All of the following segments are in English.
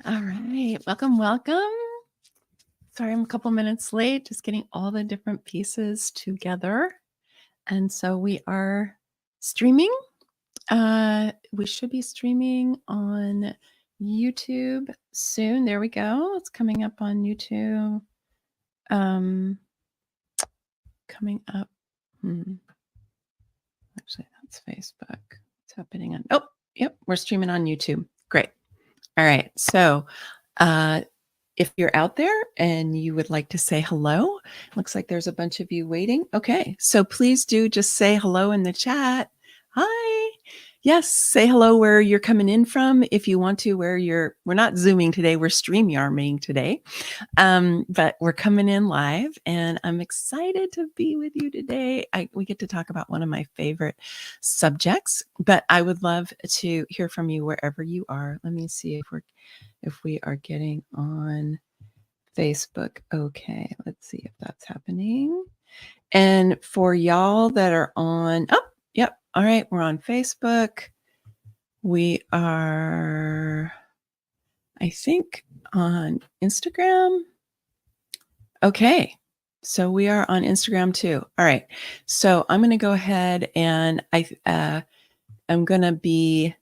All right. Welcome, welcome. Sorry, I'm a couple minutes late, just getting all the different pieces together. And so we are streaming. We should be streaming on YouTube soon. There we go. It's coming up on YouTube. Coming up. Actually, that's Facebook. What's happening on? Oh, yep. We're streaming on YouTube. Great. All right. So, if you're out there and you would like to say hello, looks like there's a bunch of you waiting. Okay. So please do just say hello in the chat. Hi. Yes. Say hello where you're coming in from. If you want to, we're not Zooming today. We're StreamYarming today. But we're coming in live and I'm excited to be with you today. We get to talk about one of my favorite subjects, but I would love to hear from you wherever you are. Let me see if we are getting on Facebook. Okay, let's see if that's happening. And for y'all that are on, yep. All right, we're on Facebook. We are, I think, on Instagram. Okay, so we are on Instagram too. All right, so I'm going to go ahead and I'm going to be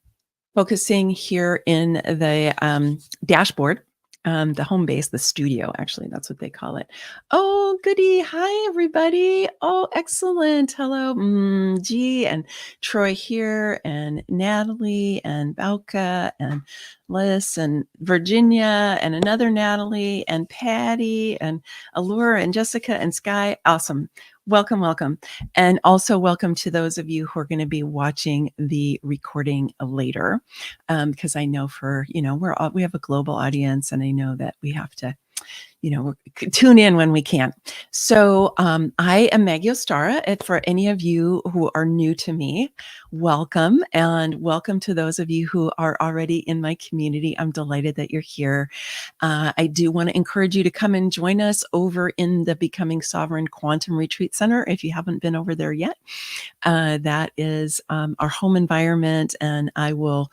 focusing here in the dashboard, the home base, the studio, actually, that's what they call it. Oh, goody. Hi, everybody. Oh, excellent. Hello, G and Troy here, and Natalie and Bauka and Liz and Virginia and another Natalie and Patty and Allura and Jessica and Sky. Awesome. Welcome, welcome. And also welcome to those of you who are going to be watching the recording later. Because I know we have a global audience and I know that we have to, tune in when we can. So I am Maggie Ostara. And for any of you who are new to me, welcome. And welcome to those of you who are already in my community. I'm delighted that you're here. I do want to encourage you to come and join us over in the Becoming Sovereign Quantum Retreat Center if you haven't been over there yet. That is our home environment, and I'll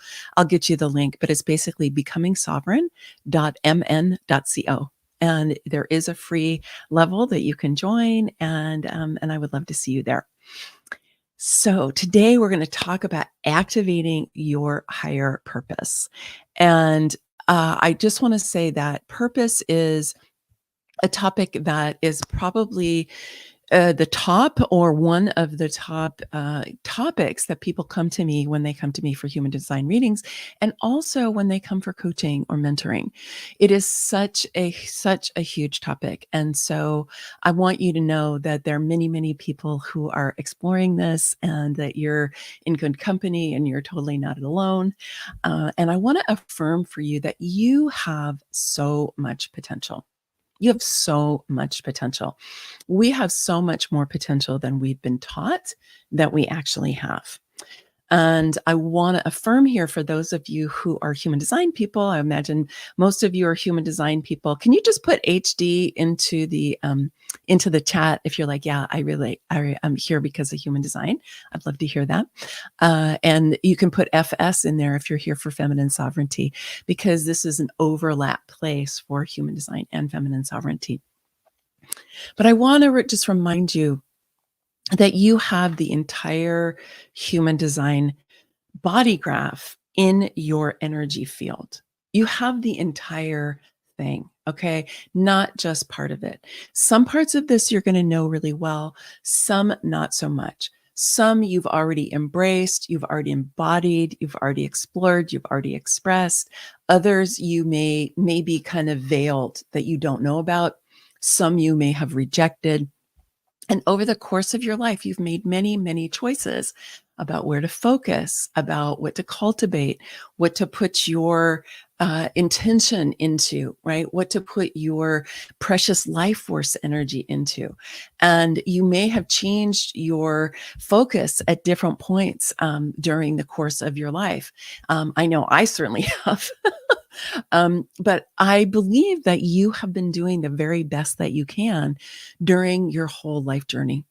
get you the link, but it's basically becomingsovereign.mn.co. And there is a free level that you can join, and I would love to see you there. So today we're going to talk about activating your higher purpose. And I just want to say that purpose is a topic that is probably the top or one of the top topics that people come to me when they come to me for human design readings, and also when they come for coaching or mentoring. It is such a huge topic. And so I want you to know that there are many, many people who are exploring this and that you're in good company and you're totally not alone. And I want to affirm for you that you have so much potential. You have so much potential. We have so much more potential than we've been taught that we actually have. And I want to affirm here for those of you who are human design people, I imagine most of you are human design people. Can you just put HD into the chat if you're like, yeah, I'm here because of human design. I'd love to hear that. And you can put FS in there if you're here for feminine sovereignty, because this is an overlap place for human design and feminine sovereignty. But I want to just remind you that you have the entire human design body graph in your energy field. You have the entire thing, okay? Not just part of it. Some parts of this you're going to know really well, some not so much. Some you've already embraced, you've already embodied, you've already explored, you've already expressed. Others you may be kind of veiled that you don't know about. Some you may have rejected. And over the course of your life, you've made many, many choices about where to focus, about what to cultivate, what to put your intention into, right? What to put your precious life force energy into. And you may have changed your focus at different points during the course of your life. I know I certainly have. But I believe that you have been doing the very best that you can during your whole life journey.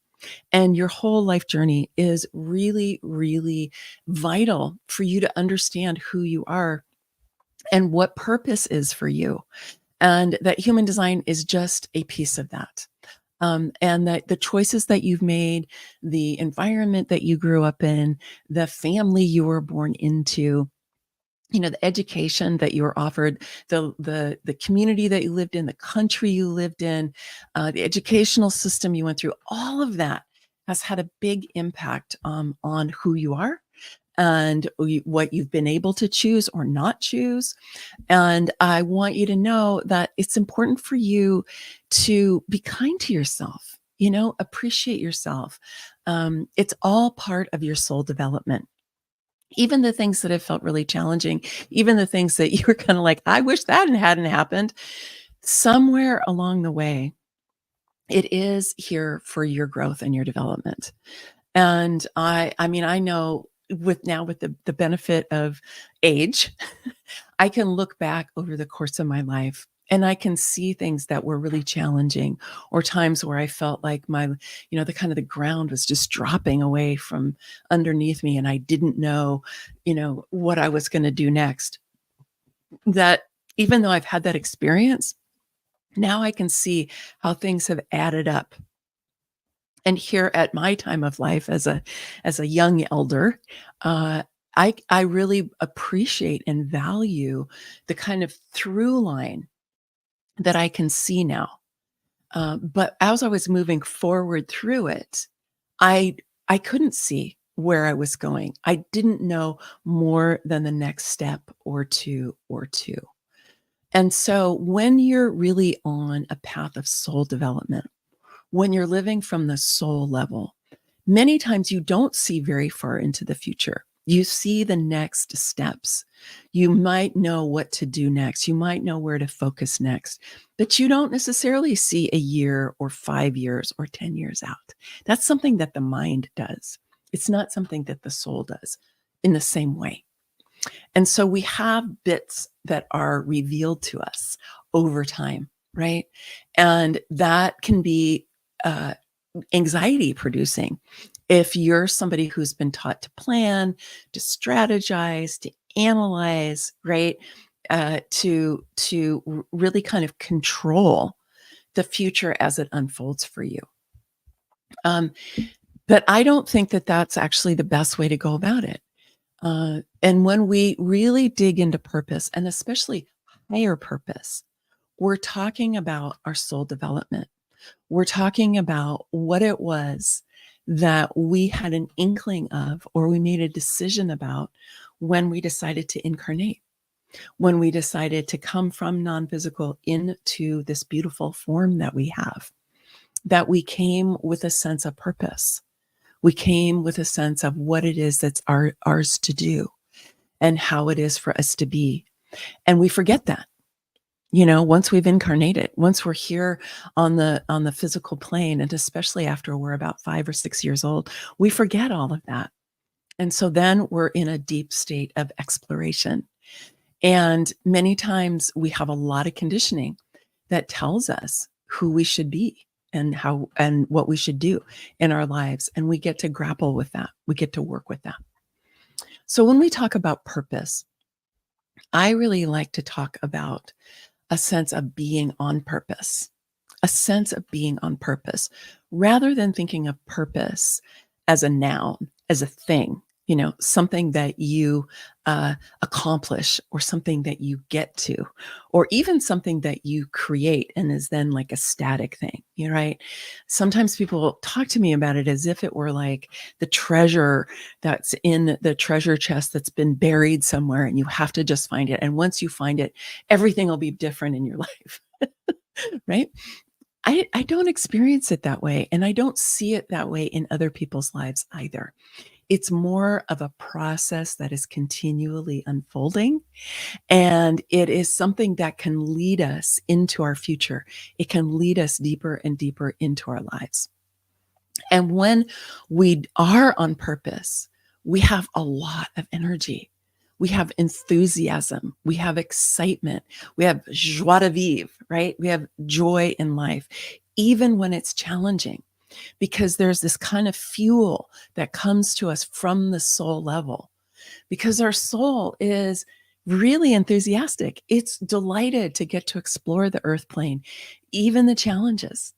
And your whole life journey is really, really vital for you to understand who you are and what purpose is for you. And that human design is just a piece of that. And that the choices that you've made, the environment that you grew up in, the family you were born into, the education that you were offered, the community that you lived in, the country you lived in, the educational system you went through, all of that has had a big impact on who you are and what you've been able to choose or not choose. And I want you to know that it's important for you to be kind to yourself, appreciate yourself. It's all part of your soul development. Even the things that have felt really challenging, even the things that you were kind of like, I wish that hadn't happened, somewhere along the way, it is here for your growth and your development. And I mean, I know with the benefit of age, I can look back over the course of my life and I can see things that were really challenging or times where I felt like the kind of the ground was just dropping away from underneath me and I didn't know, what I was going to do next. That even though I've had that experience, now I can see how things have added up. And here at my time of life as a young elder, I really appreciate and value the kind of through line that I can see now. But as I was moving forward through it, I I couldn't see where I was going. I didn't know more than the next step or two. And so when you're really on a path of soul development, when you're living from the soul level, many times you don't see very far into the future. You see the next steps. You might know what to do next. You might know where to focus next, but you don't necessarily see a year or 5 years or 10 years out. That's something that the mind does. It's not something that the soul does in the same way. And so we have bits that are revealed to us over time, right? And that can be uh, anxiety producing. If you're somebody who's been taught to plan, to strategize, to analyze, right? To really kind of control the future as it unfolds for you. Um, but I don't think that that's actually the best way to go about it. And when we really dig into purpose, and especially higher purpose, we're talking about our soul development. We're talking about what it was that we had an inkling of, or we made a decision about when we decided to incarnate, when we decided to come from non physical into this beautiful form that we have, that we came with a sense of purpose. We came with a sense of what it is that's ours to do and how it is for us to be. And we forget that. Once we've incarnated, once we're here on the physical plane, and especially after we're about 5 or 6 years old, we forget all of that. And so then we're in a deep state of exploration. And many times we have a lot of conditioning that tells us who we should be and how and what we should do in our lives. And we get to grapple with that. We get to work with that. So when we talk about purpose, I really like to talk about a sense of being on purpose, a sense of being on purpose, rather than thinking of purpose as a noun, as a thing, something that you accomplish or something that you get to, or even something that you create and is then like a static thing, right? Sometimes people talk to me about it as if it were like the treasure that's in the treasure chest that's been buried somewhere and you have to just find it. And once you find it, everything will be different in your life, right? I don't experience it that way. And I don't see it that way in other people's lives either. It's more of a process that is continually unfolding. And it is something that can lead us into our future. It can lead us deeper and deeper into our lives. And when we are on purpose, we have a lot of energy. We have enthusiasm. We have excitement. We have joie de vivre, right? We have joy in life, even when it's challenging, because there's this kind of fuel that comes to us from the soul level, because our soul is really enthusiastic. It's delighted to get to explore the earth plane, even the challenges.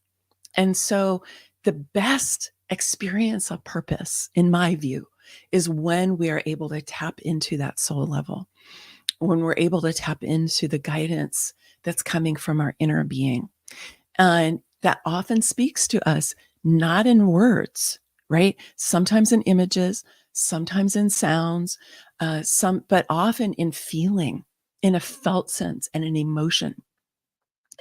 And so the best experience of purpose, in my view, is when we are able to tap into that soul level, when we're able to tap into the guidance that's coming from our inner being. And that often speaks to us, not in words, right? Sometimes in images, sometimes in sounds, but often in feeling, in a felt sense and an emotion.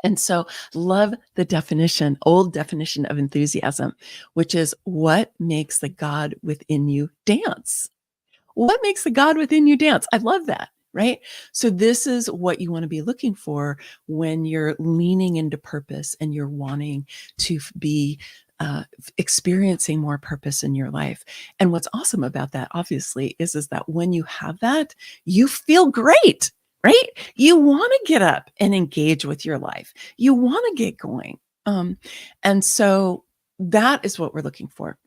And so, love the definition, old definition of enthusiasm, which is what makes the God within you dance. What makes the God within you dance? I love that, right? So this is what you want to be looking for when you're leaning into purpose and you're wanting to be experiencing more purpose in your life. And what's awesome about that, obviously, is that when you have that, you feel great, right? You want to get up and engage with your life. You want to get going. And so that is what we're looking for.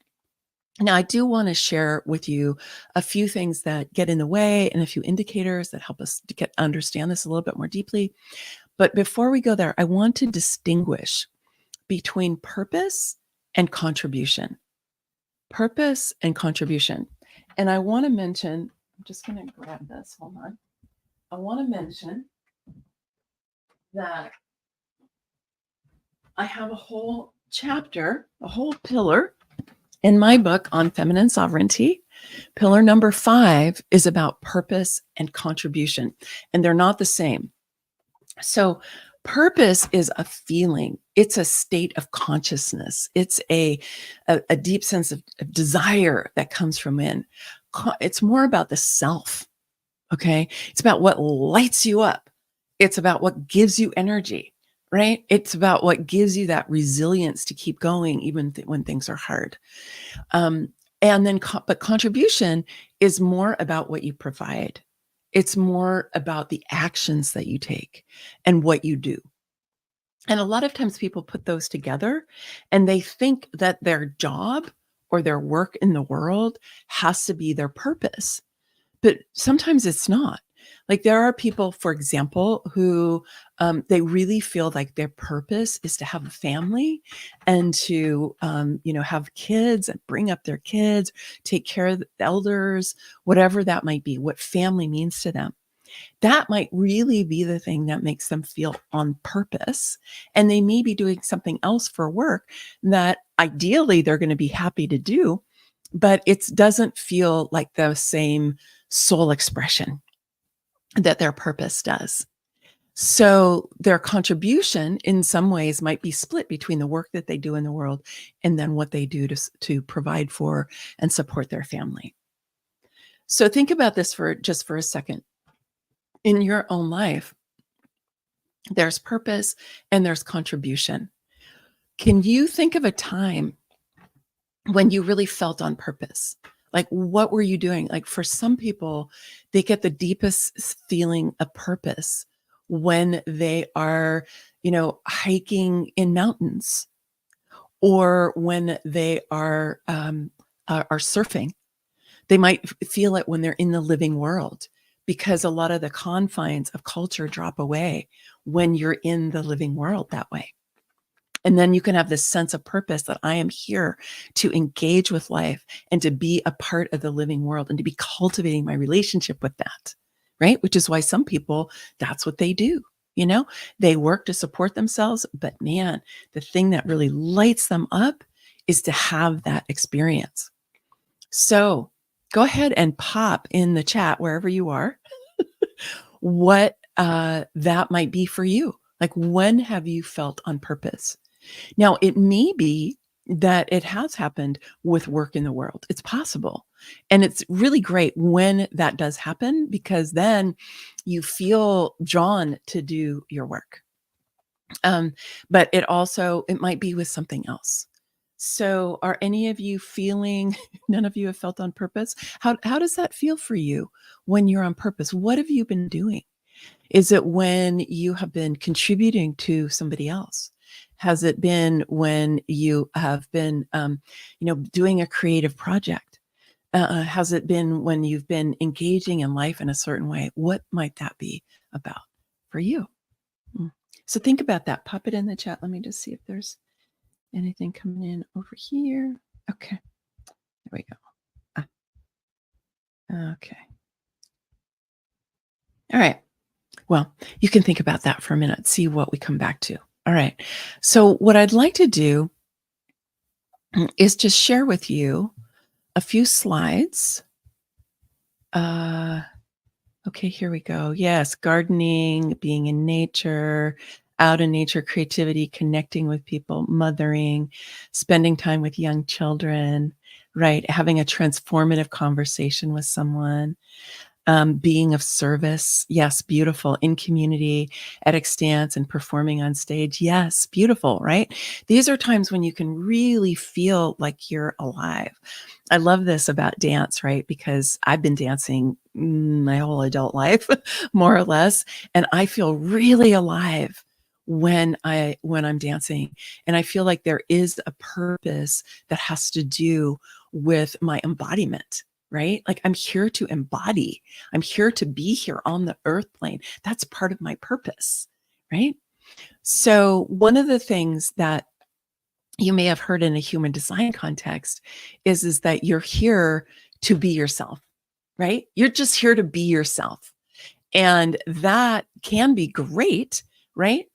Now, I do want to share with you a few things that get in the way and a few indicators that help us to understand this a little bit more deeply. But before we go there, I want to distinguish between purpose and contribution. Purpose and contribution. And I want to mention, I'm just going to grab this. Hold on. I want to mention that I have a whole chapter, a whole pillar in my book on feminine sovereignty. Pillar number 5 is about purpose and contribution, and they're not the same. So purpose is a feeling. It's a state of consciousness. It's a deep sense of desire that comes from in. It's more about the self, okay? It's about what lights you up. It's about what gives you energy, right? It's about what gives you that resilience to keep going even when things are hard. And then, but contribution is more about what you provide. It's more about the actions that you take and what you do. And a lot of times people put those together and they think that their job or their work in the world has to be their purpose. But sometimes it's not. Like there are people, for example, who they really feel like their purpose is to have a family and to, have kids and bring up their kids, take care of the elders, whatever that might be, what family means to them. That might really be the thing that makes them feel on purpose. And they may be doing something else for work that ideally they're going to be happy to do, but it doesn't feel like the same soul expression that their purpose does. So their contribution in some ways might be split between the work that they do in the world and then what they do to provide for and support their family. So think about this for a second. In your own life, there's purpose and there's contribution. Can you think of a time when you really felt on purpose? Like, what were you doing? Like, for some people, they get the deepest feeling of purpose when they are, hiking in mountains, or when they are surfing. They might feel it when they're in the living world, because a lot of the confines of culture drop away when you're in the living world that way. And then you can have this sense of purpose that I am here to engage with life and to be a part of the living world and to be cultivating my relationship with that, right? Which is why some people, that's what they do. They work to support themselves, but man, the thing that really lights them up is to have that experience. So go ahead and pop in the chat wherever you are, what that might be for you. Like, when have you felt on purpose? Now, it may be that it has happened with work in the world. It's possible. And it's really great when that does happen, because then you feel drawn to do your work. But it might be with something else. So are any of you feeling, none of you have felt on purpose? How does that feel for you when you're on purpose? What have you been doing? Is it when you have been contributing to somebody else? Has it been when you have been, doing a creative project? Has it been when you've been engaging in life in a certain way? What might that be about for you? Mm. So think about that. Pop it in the chat. Let me just see if there's anything coming in over here. Okay, there we go. Okay. All right. Well, you can think about that for a minute, see what we come back to. All right. So, what I'd like to do is just share with you a few slides. Uh, okay, here we go. Yes, gardening, being in nature, out in nature, creativity, connecting with people, mothering, spending time with young children, right? Having a transformative conversation with someone, being of service. Yes, beautiful. In community, at stance and performing on stage. Yes, beautiful, right? These are times when you can really feel like you're alive. I love this about dance, right? Because I've been dancing my whole adult life, more or less, and I feel really alive when I'm dancing. And I feel like there is a purpose that has to do with my embodiment, right? Like I'm here to embody. I'm here to be here on the earth plane. That's part of my purpose, right? So one of the things that you may have heard in a human design context is that you're here to be yourself, right? You're just here to be yourself. And that can be great, right?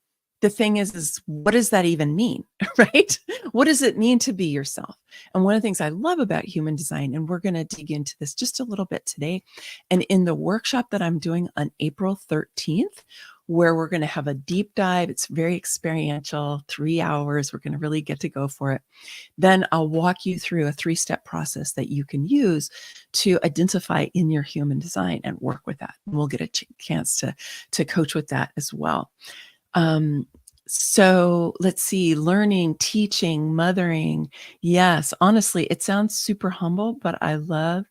The thing is what does that even mean, right? What does it mean to be yourself? And one of the things I love about human design, and we're going to dig into this just a little bit today, and in the workshop that I'm doing on April 13th, where we're going to have a deep dive, it's very experiential, 3 hours, we're going to really get to go for it. Then I'll walk you through a 3-step process that you can use to identify in your human design and work with that. And we'll get a chance to coach with that as well. So let's see, learning, teaching, mothering. Yes, honestly, it sounds super humble, but I love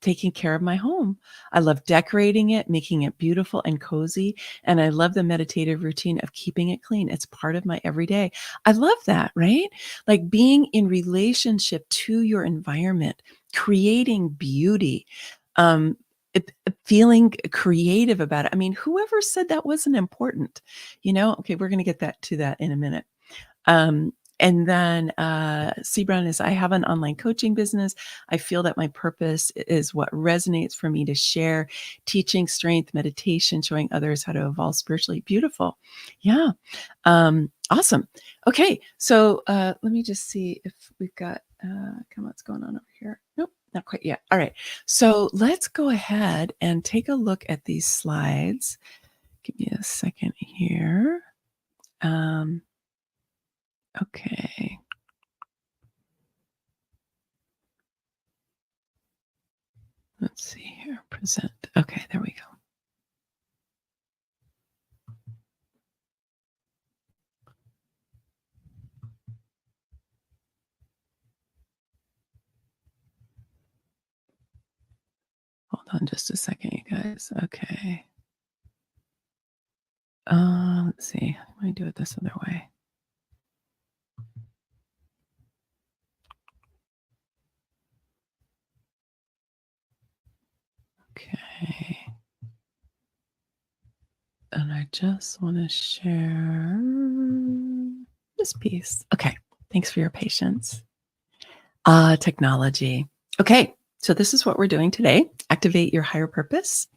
taking care of my home. I love decorating it, making it beautiful and cozy. And I love the meditative routine of keeping it clean. It's part of my everyday. I love that, right? Like being in relationship to your environment, creating beauty, um, feeling creative about it. I mean, whoever said that wasn't important, Okay, we're going to get to that in a minute. And then C. Brown is, I have an online coaching business. I feel that my purpose is what resonates for me to share, teaching strength, meditation, showing others how to evolve spiritually. Beautiful. Yeah. Awesome. Okay. So let me just see if we've got, what's going on over here. Nope, not quite yet. All right. So let's go ahead and take a look at these slides. Give me a second here. Okay. Let's see here. Present. Okay, there we go. Hold on just a second, you guys. Okay. Let's see. Let me do it this other way. Okay. And I just want to share this piece. Okay. Thanks for your patience. Technology. Okay. So this is what we're doing today. Activate your higher purpose.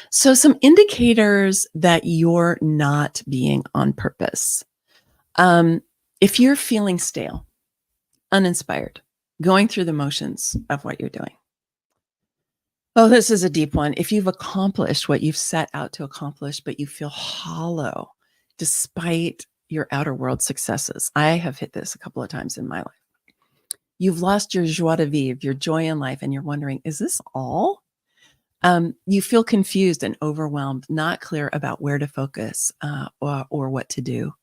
So some indicators that you're not being on purpose. If you're feeling stale, uninspired, going through the motions of what you're doing. Oh, this is a deep one. If you've accomplished what you've set out to accomplish, but you feel hollow despite your outer world successes. I have hit this a couple of times in my life. You've lost your joie de vivre, your joy in life, and you're wondering, is this all? You feel confused and overwhelmed, not clear about where to focus or what to do.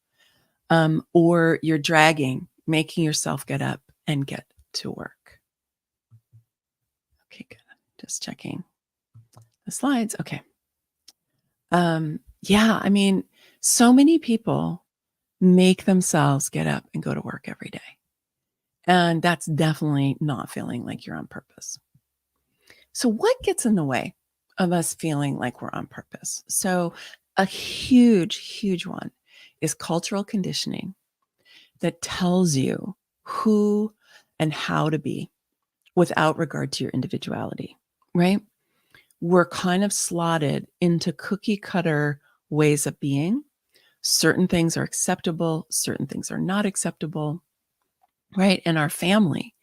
Or you're dragging, making yourself get up and get to work. Okay, good. Just checking the slides. Okay. Yeah, I mean, so many people make themselves get up and go to work every day. And that's definitely not feeling like you're on purpose. So, what gets in the way of us feeling like we're on purpose? So, a huge, huge one is cultural conditioning that tells you who and how to be without regard to your individuality, right? We're kind of slotted into cookie cutter ways of being. Certain things are acceptable, certain things are not acceptable, right? And our family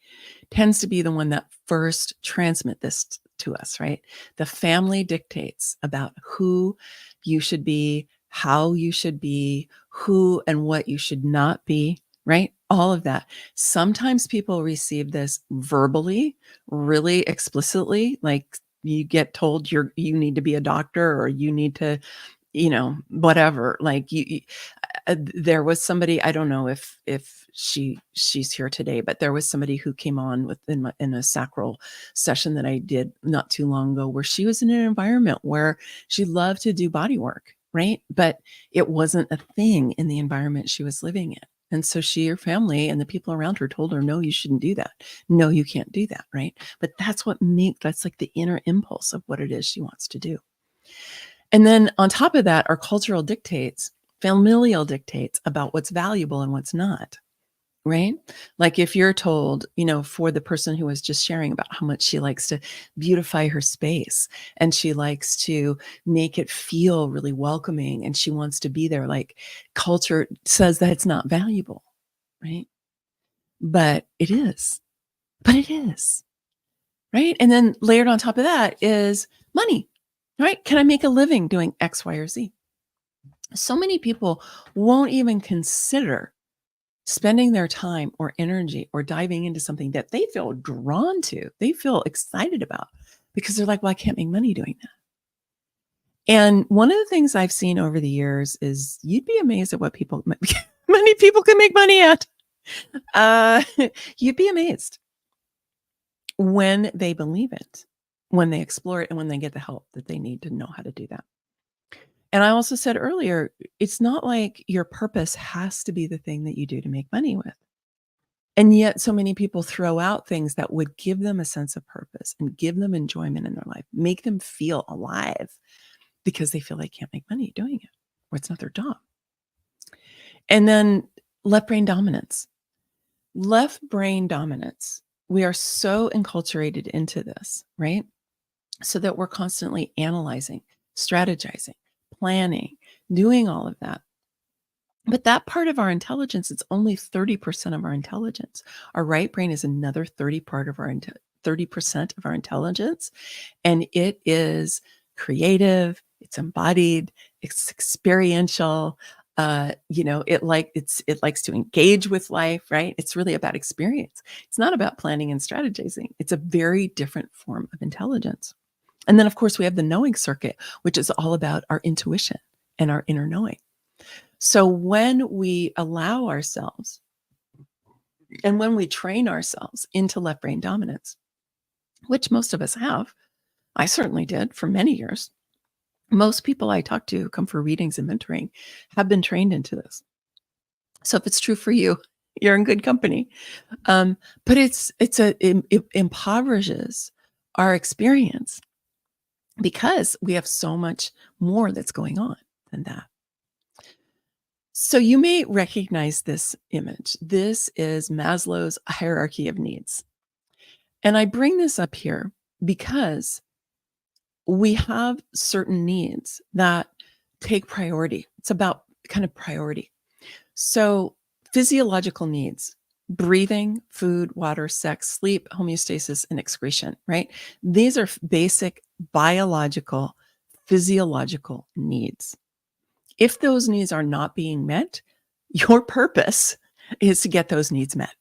tends to be the one that first transmit this to us, right? The family dictates about who you should be, how you should be, who and what you should not be, right? All of that. Sometimes people receive this verbally, really explicitly, like you get told you need to be a doctor or you need to, whatever. Like there was somebody, I don't know if she's here today, but there was somebody who came on in a sacral session that I did not too long ago, where she was in an environment where she loved to do body work, right? But it wasn't a thing in the environment she was living in. And so her family and the people around her told her, no, you shouldn't do that. No, you can't do that, right? But that's like the inner impulse of what it is she wants to do. And then on top of that, our cultural dictates, familial dictates about what's valuable and what's not, right? Like if you're told, for the person who was just sharing about how much she likes to beautify her space and she likes to make it feel really welcoming and she wants to be there, like culture says that it's not valuable, right? But it is. But it is, right? And then layered on top of that is money, right? Can I make a living doing X, Y, or Z? So many people won't even consider spending their time or energy or diving into something that they feel drawn to, they feel excited about, because they're like, well, I can't make money doing that. And one of the things I've seen over the years is you'd be amazed at what many people can make money at. You'd be amazed when they believe it, when they explore it, and when they get the help that they need to know how to do that. And I also said earlier, it's not like your purpose has to be the thing that you do to make money with. And yet so many people throw out things that would give them a sense of purpose and give them enjoyment in their life, make them feel alive, because they feel they can't make money doing it, or it's not their job. And then left brain dominance. Left brain dominance. We are so enculturated into this, right? So that we're constantly analyzing, strategizing, planning, doing all of that. But that part of our intelligence, it's only 30% of our intelligence. Our right brain is another 30% of our intelligence. And it is creative, it's embodied, it's experiential. It likes to engage with life, right? It's really about experience. It's not about planning and strategizing. It's a very different form of intelligence. And then, of course, we have the knowing circuit, which is all about our intuition and our inner knowing. So when we allow ourselves and when we train ourselves into left brain dominance, which most of us have, I certainly did for many years. Most people I talk to who come for readings and mentoring have been trained into this. So if it's true for you, you're in good company. But it impoverishes our experience because we have so much more that's going on than that. So you may recognize this image. This is Maslow's hierarchy of needs. And I bring this up here because we have certain needs that take priority. It's about kind of priority. So physiological needs, breathing, food, water, sex, sleep, homeostasis, and excretion, right? These are basic biological, physiological needs. If those needs are not being met, your purpose is to get those needs met,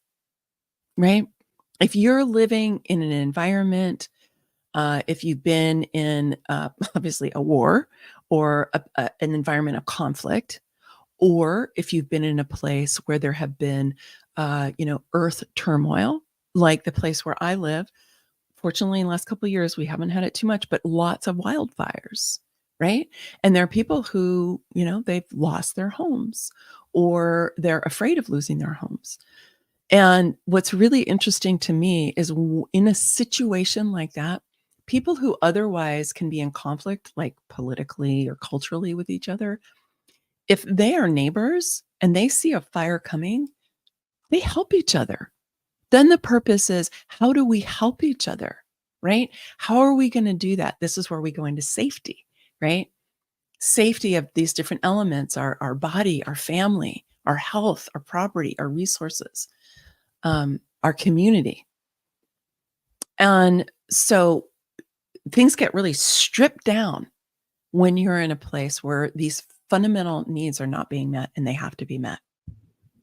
right? If you're living in an environment, if you've been in obviously a war or an environment of conflict, or if you've been in a place where there have been, earth turmoil, like the place where I live. Fortunately, in the last couple of years, we haven't had it too much, but lots of wildfires, right? And there are people who, they've lost their homes or they're afraid of losing their homes. And what's really interesting to me is in a situation like that, people who otherwise can be in conflict, like politically or culturally with each other, if they are neighbors and they see a fire coming, they help each other. Then the purpose is, how do we help each other, right? How are we going to do that? This is where we go into safety, right? Safety of these different elements, our body, our family, our health, our property, our resources, our community. And so things get really stripped down when you're in a place where these fundamental needs are not being met and they have to be met.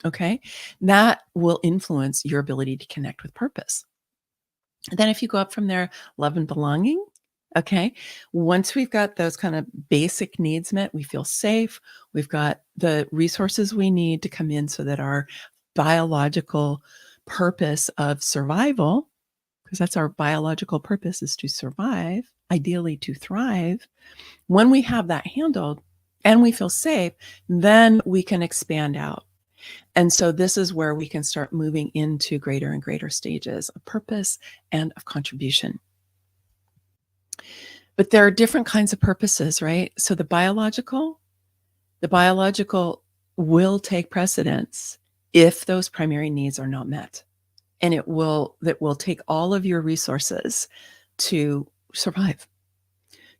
Okay. That will influence your ability to connect with purpose. Then if you go up from there, love and belonging. Okay. Once we've got those kind of basic needs met, we feel safe. We've got the resources we need to come in so that our biological purpose of survival, because that's our biological purpose, is to survive, ideally to thrive. When we have that handled and we feel safe, then we can expand out. And so this is where we can start moving into greater and greater stages of purpose and of contribution. But there are different kinds of purposes, right? So the biological will take precedence if those primary needs are not met. And that will take all of your resources to survive.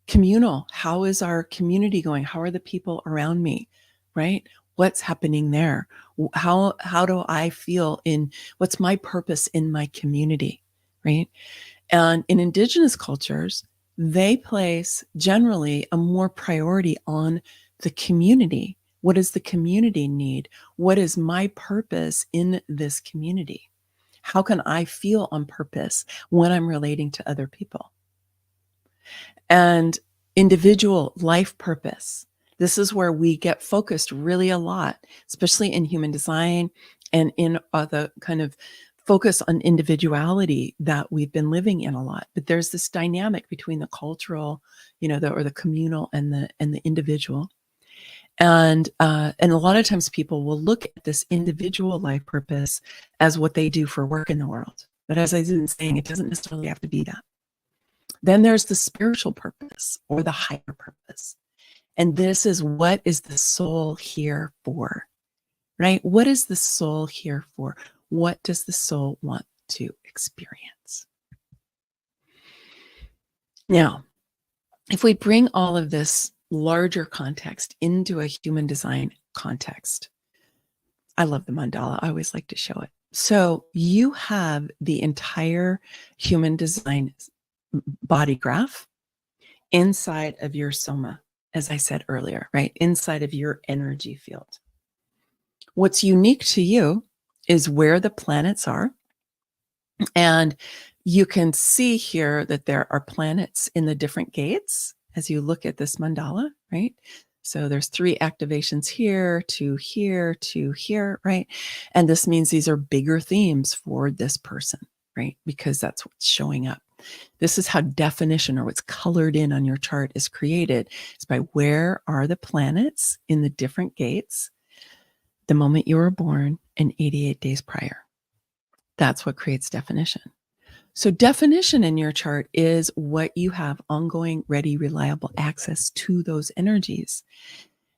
Communal, how is our community going? How are the people around me, right? What's happening there? How do I feel what's my purpose in my community, right? And in Indigenous cultures, they place generally a more priority on the community. What does the community need? What is my purpose in this community? How can I feel on purpose when I'm relating to other people? And individual life purpose. This is where we get focused really a lot, especially in human design and in the kind of focus on individuality that we've been living in a lot. But there's this dynamic between the cultural, or the communal and the individual. And a lot of times people will look at this individual life purpose as what they do for work in the world. But as I've been saying, it doesn't necessarily have to be that. Then there's the spiritual purpose or the higher purpose. And this is, what is the soul here for, right? What is the soul here for? What does the soul want to experience? Now, if we bring all of this larger context into a human design context, I love the mandala. I always like to show it. So you have the entire human design body graph inside of your soma, as I said earlier, right? Inside of your energy field. What's unique to you is where the planets are. And you can see here that there are planets in the different gates as you look at this mandala, right? So there's 3 activations here, 2 here, 2 here, right? And this means these are bigger themes for this person, right? Because that's what's showing up. This is how definition, or what's colored in on your chart, is created. It's by where are the planets in the different gates the moment you were born and 88 days prior. That's what creates definition. So definition in your chart is what you have ongoing, ready, reliable access to those energies.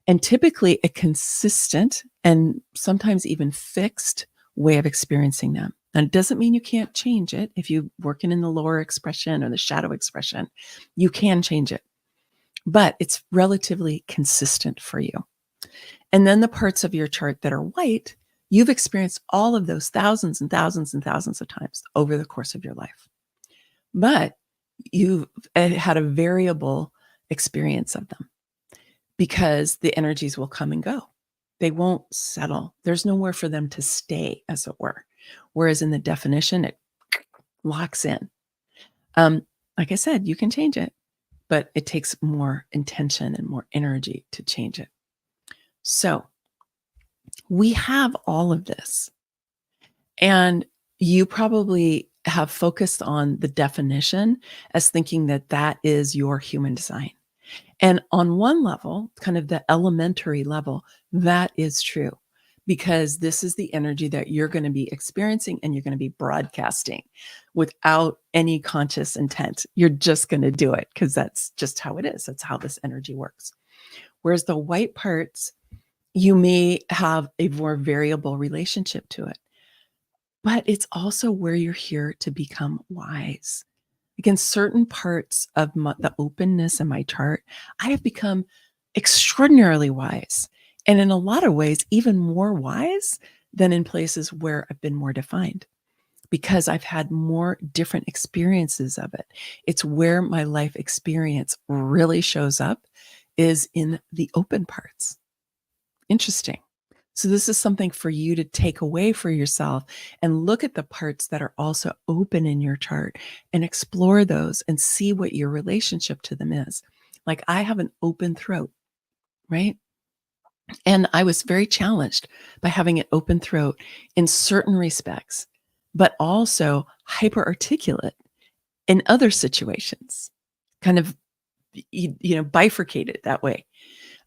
And typically a consistent and sometimes even fixed way of experiencing them. And it doesn't mean you can't change it. If you're working in the lower expression or the shadow expression, you can change it. But it's relatively consistent for you. And then the parts of your chart that are white, you've experienced all of those thousands and thousands and thousands of times over the course of your life. But you've had a variable experience of them because the energies will come and go. They won't settle. There's nowhere for them to stay, as it were. Whereas in the definition, it locks in. Like I said, you can change it, but it takes more intention and more energy to change it. So we have all of this. And you probably have focused on the definition as thinking that that is your human design. And on one level, kind of the elementary level, that is true. because this is the energy that you're going to be experiencing and you're going to be broadcasting without any conscious intent. You're just going to do it because that's just how it is. That's how this energy works. Whereas the white parts, you may have a more variable relationship to it, but it's also where you're here to become wise. Again, certain parts of the openness in my chart, I have become extraordinarily wise. And in a lot of ways, even more wise than in places where I've been more defined because I've had more different experiences of it. It's where my life experience really shows up is in the open parts. Interesting. So this is something for you to take away for yourself and look at the parts that are also open in your chart and explore those and see what your relationship to them is. Like I have an open throat, right? And I was very challenged by having an open throat in certain respects, but also hyper articulate in other situations, kind of, bifurcated that way.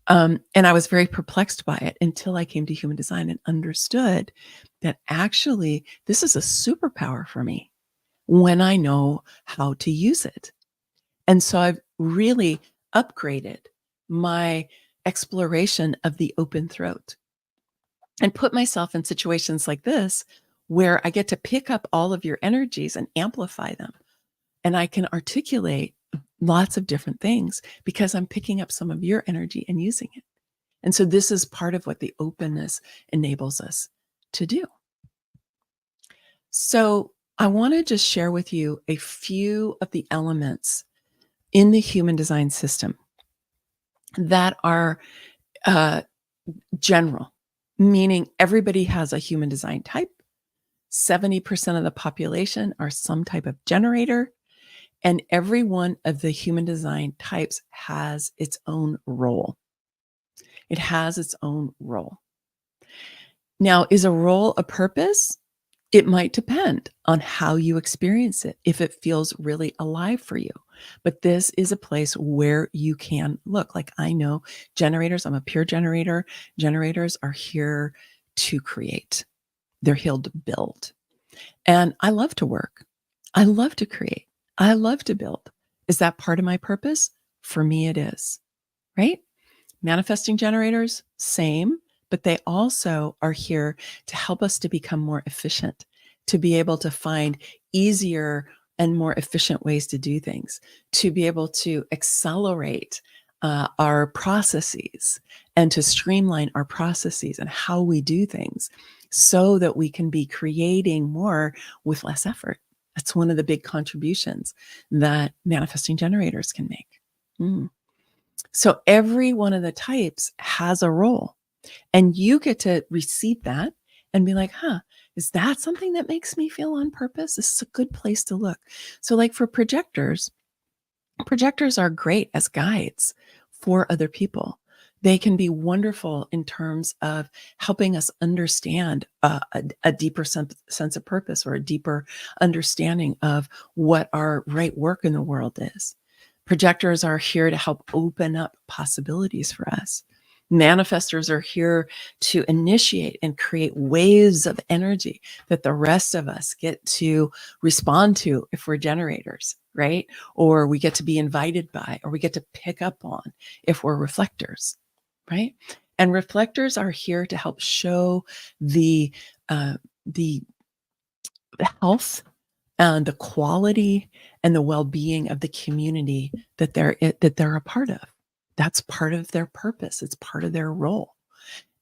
And I was very perplexed by it until I came to human design and understood that actually this is a superpower for me when I know how to use it. And so I've really upgraded my exploration of the open throat and put myself in situations like this where I get to pick up all of your energies and amplify them. And I can articulate lots of different things because I'm picking up some of your energy and using it. And so this is part of what the openness enables us to do. So I want to just share with you a few of the elements in the human design system that are general, meaning everybody has a human design type. 70% of the population are some type of generator, and every one of the human design types has its own role. It has its own role. Now, is a role a purpose? It might depend on how you experience it, if it feels really alive for you. But this is a place where you can look. Like I know generators, I'm a pure generator. Generators are here to create, they're here to build. And I love to work. I love to create. I love to build. Is that part of my purpose? For me, it is, right? Manifesting generators, same, but they also are here to help us to become more efficient, to be able to find easier and more efficient ways to do things, to be able to accelerate our processes and to streamline our processes and how we do things so that we can be creating more with less effort. That's one of the big contributions that manifesting generators can make. So every one of the types has a role, and you get to receive that and be like, is that something that makes me feel on purpose? This is a good place to look. So like for projectors are great as guides for other people. They can be wonderful in terms of helping us understand a deeper sense of purpose or a deeper understanding of what our right work in the world is. Projectors are here to help open up possibilities for us. Manifestors are here to initiate and create waves of energy that the rest of us get to respond to if we're generators, right? Or we get to be invited by, or we get to pick up on if we're reflectors, right? And reflectors are here to help show the health and the quality and the well-being of the community that they're a part of. That's part of their purpose. It's part of their role.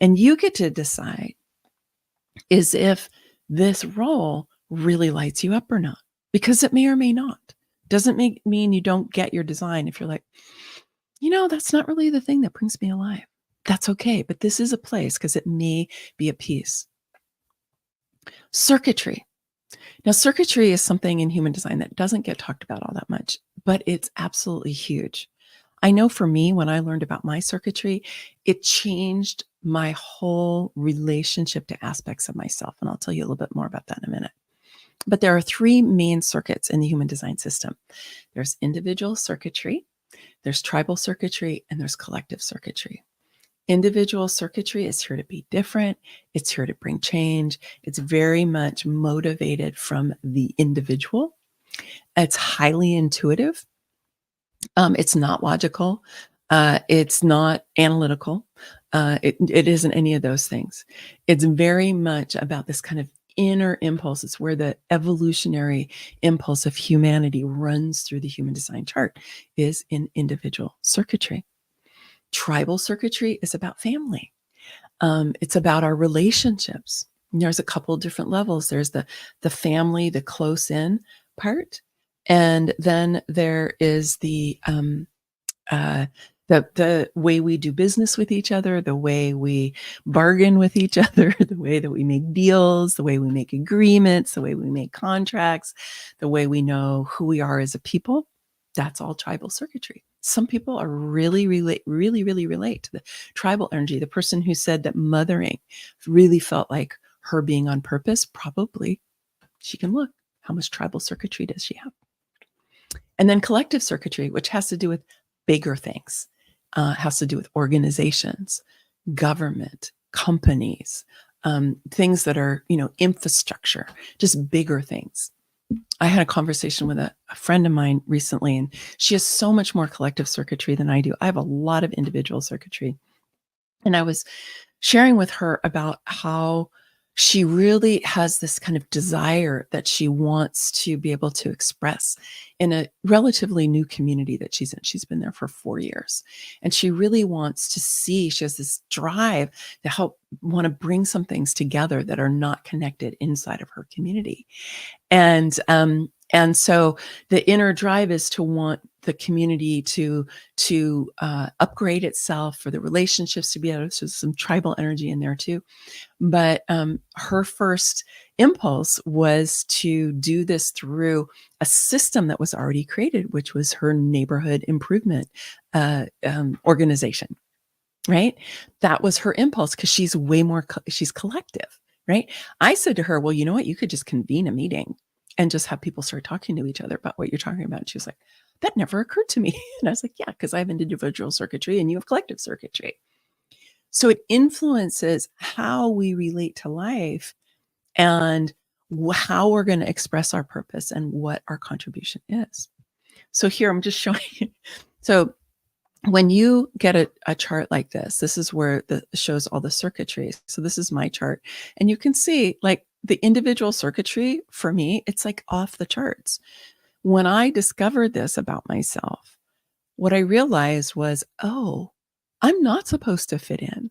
And you get to decide is if this role really lights you up or not, because it may or may not. Doesn't mean you don't get your design if you're like, that's not really the thing that brings me alive. That's okay. But this is a place because it may be a piece. Circuitry. Now, circuitry is something in human design that doesn't get talked about all that much, but it's absolutely huge. I know for me, when I learned about my circuitry, it changed my whole relationship to aspects of myself. And I'll tell you a little bit more about that in a minute. But there are three main circuits in the human design system. There's individual circuitry, there's tribal circuitry, and there's collective circuitry. Individual circuitry is here to be different. It's here to bring change. It's very much motivated from the individual. It's highly intuitive. It's not logical. It's not analytical. It isn't any of those things. It's very much about this kind of inner impulse. It's where the evolutionary impulse of humanity runs through the human design chart, is in individual circuitry. Tribal circuitry is about family. It's about our relationships. And there's a couple different levels. There's the family, the close in part, and then there is uh, the way we do business with each other, the way we bargain with each other, the way that we make deals, the way we make agreements, the way we make contracts, the way we know who we are as a people. That's all tribal circuitry. Some people are really relate to the tribal energy. The person who said that mothering really felt like her being on purpose, probably she can look. How much tribal circuitry does she have? And then collective circuitry, which has to do with bigger things, has to do with organizations, government, companies, things that are, infrastructure, just bigger things. I had a conversation with a friend of mine recently, and she has so much more collective circuitry than I do. I have a lot of individual circuitry. And I was sharing with her about how she really has this kind of desire that she wants to be able to express in a relatively new community that she's in. She's been there for 4 years. And she really wants to see, she has this drive to help want to bring some things together that are not connected inside of her community. And so the inner drive is to want the community to upgrade itself, for the relationships to be able to, some tribal energy in there too. But her first impulse was to do this through a system that was already created, which was her neighborhood improvement organization. Right? That was her impulse, because she's way more, she's collective. Right? I said to her, well, you know what? You could just convene a meeting and just have people start talking to each other about what you're talking about. And she was like, that never occurred to me. And I was like, yeah, because I have individual circuitry and you have collective circuitry. So it influences how we relate to life and how we're going to express our purpose and what our contribution is. So here I'm just showing you. So when you get a chart like this is where the shows all the circuitry. So this is my chart. And you can see, like, the individual circuitry for me, it's like off the charts. When I discovered this about myself, what I realized was, oh, I'm not supposed to fit in,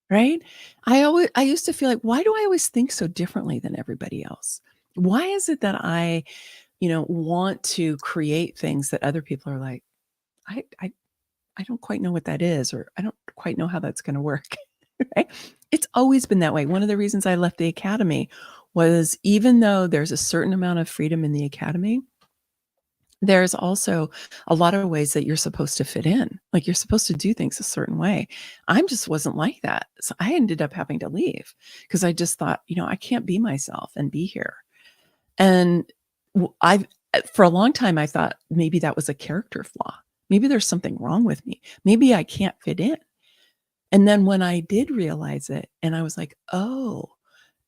right? I used to feel like, why do I always think so differently than everybody else? Why is it that I, want to create things that other people are like, I don't quite know what that is, or I don't quite know how that's going to work. Right? It's always been that way. One of the reasons I left the academy was, even though there's a certain amount of freedom in the academy, there's also a lot of ways that you're supposed to fit in. Like, you're supposed to do things a certain way. I just wasn't like that. So I ended up having to leave, because I just thought, I can't be myself and be here. And I've, for a long time, I thought maybe that was a character flaw. Maybe there's something wrong with me. Maybe I can't fit in. And then when I did realize it, and I was like, oh,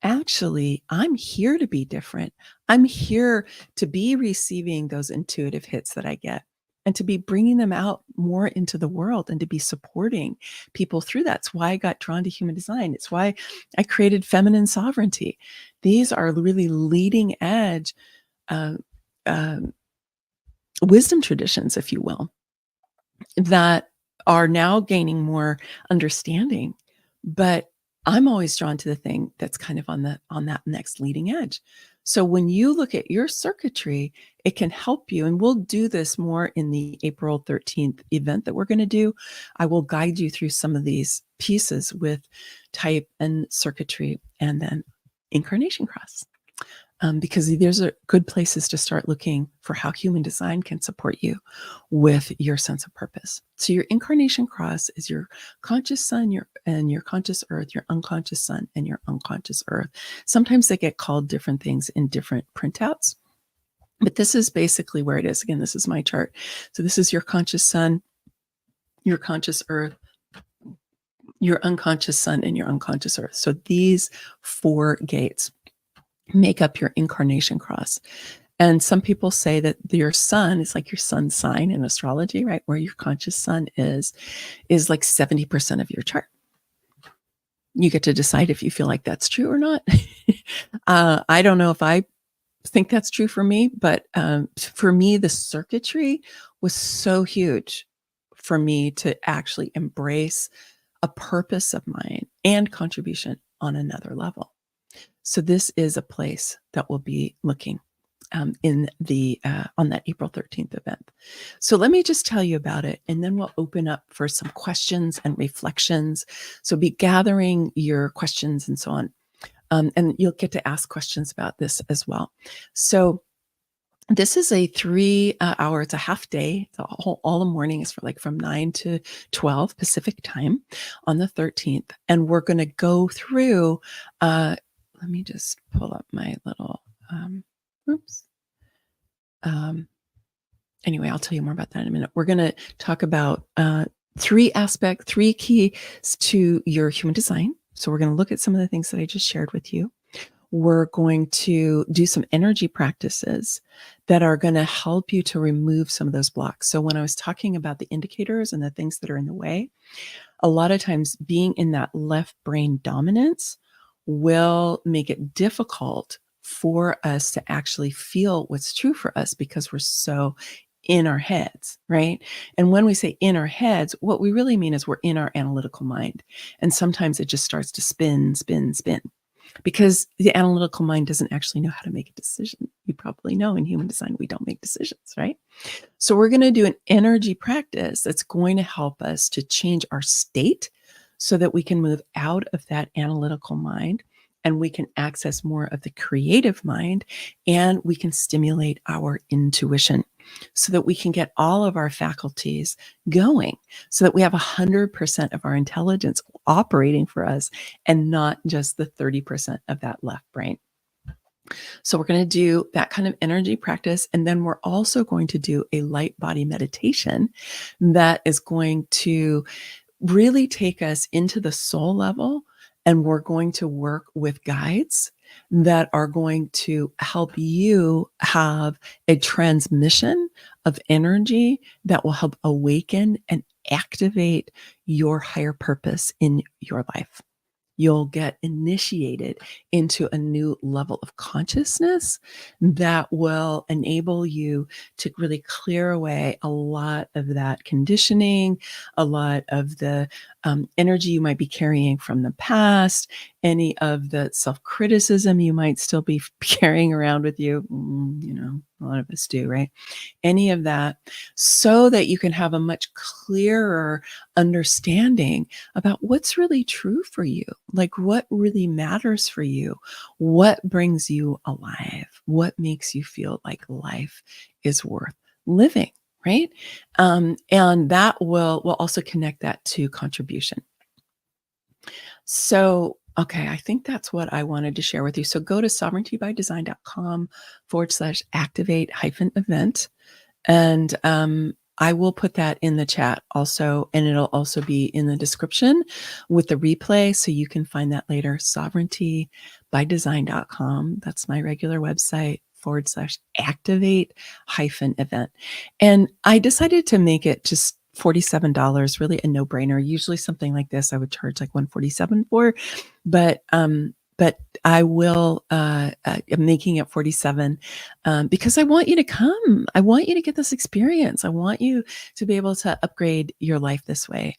actually, I'm here to be different. I'm here to be receiving those intuitive hits that I get, and to be bringing them out more into the world, and to be supporting people through that. It's why I got drawn to human design. It's why I created feminine sovereignty. These are really leading edge uh, uh, wisdom traditions, if you will, that are now gaining more understanding. But I'm always drawn to the thing that's kind of on that next leading edge. So when you look at your circuitry, it can help you. And we'll do this more in the April 13th event that we're going to do. I will guide you through some of these pieces with type and circuitry, and then incarnation cross. Because these are good places to start looking for how human design can support you with your sense of purpose. So your incarnation cross is your conscious sun, your conscious earth, your unconscious sun, and your unconscious earth. Sometimes they get called different things in different printouts, but this is basically where it is. Again, this is my chart. So this is your conscious sun, your conscious earth, your unconscious sun, and your unconscious earth. So these four gates make up your incarnation cross. And some people say that your sun is like your sun sign in astrology, right? Where your conscious sun is like 70% of your chart. You get to decide if you feel like that's true or not. I don't know if I think that's true for me, but for me, the circuitry was so huge for me to actually embrace a purpose of mine and contribution on another level. So this is a place that we'll be looking in the on that April 13th event. So let me just tell you about it, and then we'll open up for some questions and reflections. So be gathering your questions and so on, and you'll get to ask questions about this as well. So this is a 3 hour, it's a half day. All the morning is from 9 to 12 Pacific time on the 13th. And we're going to go through, let me just pull up my little, oops. Anyway, I'll tell you more about that in a minute. We're going to talk about three keys to your human design. So we're going to look at some of the things that I just shared with you. We're going to do some energy practices that are going to help you to remove some of those blocks. So when I was talking about the indicators and the things that are in the way, a lot of times being in that left brain dominance will make it difficult for us to actually feel what's true for us because we're so in our heads, right? And when we say in our heads, what we really mean is we're in our analytical mind. And sometimes it just starts to spin, spin, spin, because the analytical mind doesn't actually know how to make a decision. You probably know in human design, we don't make decisions, right? So we're going to do an energy practice that's going to help us to change our state so that we can move out of that analytical mind and we can access more of the creative mind, and we can stimulate our intuition so that we can get all of our faculties going, so that we have 100% of our intelligence operating for us and not just the 30% of that left brain. So we're going to do that kind of energy practice. And then we're also going to do a light body meditation that is going to really take us into the soul level. And we're going to work with guides that are going to help you have a transmission of energy that will help awaken and activate your higher purpose in your life. You'll get initiated into a new level of consciousness that will enable you to really clear away a lot of that conditioning, a lot of the energy you might be carrying from the past, any of the self-criticism you might still be carrying around with you. A lot of us do, right? Any of that, so that you can have a much clearer understanding about what's really true for you, like what really matters for you, what brings you alive, what makes you feel like life is worth living, right? And that will also connect that to contribution. So, okay, I think that's what I wanted to share with you. So go to sovereigntybydesign.com/activate-event. And I will put that in the chat also, and it'll also be in the description with the replay, so you can find that later. Sovereigntybydesign.com. That's my regular website /activate-event. And I decided to make it just $47, really a no-brainer. Usually something like this I would charge like $147 for, but I will I'm making it 47 because I want you to come. I want you to get this experience. I want you to be able to upgrade your life this way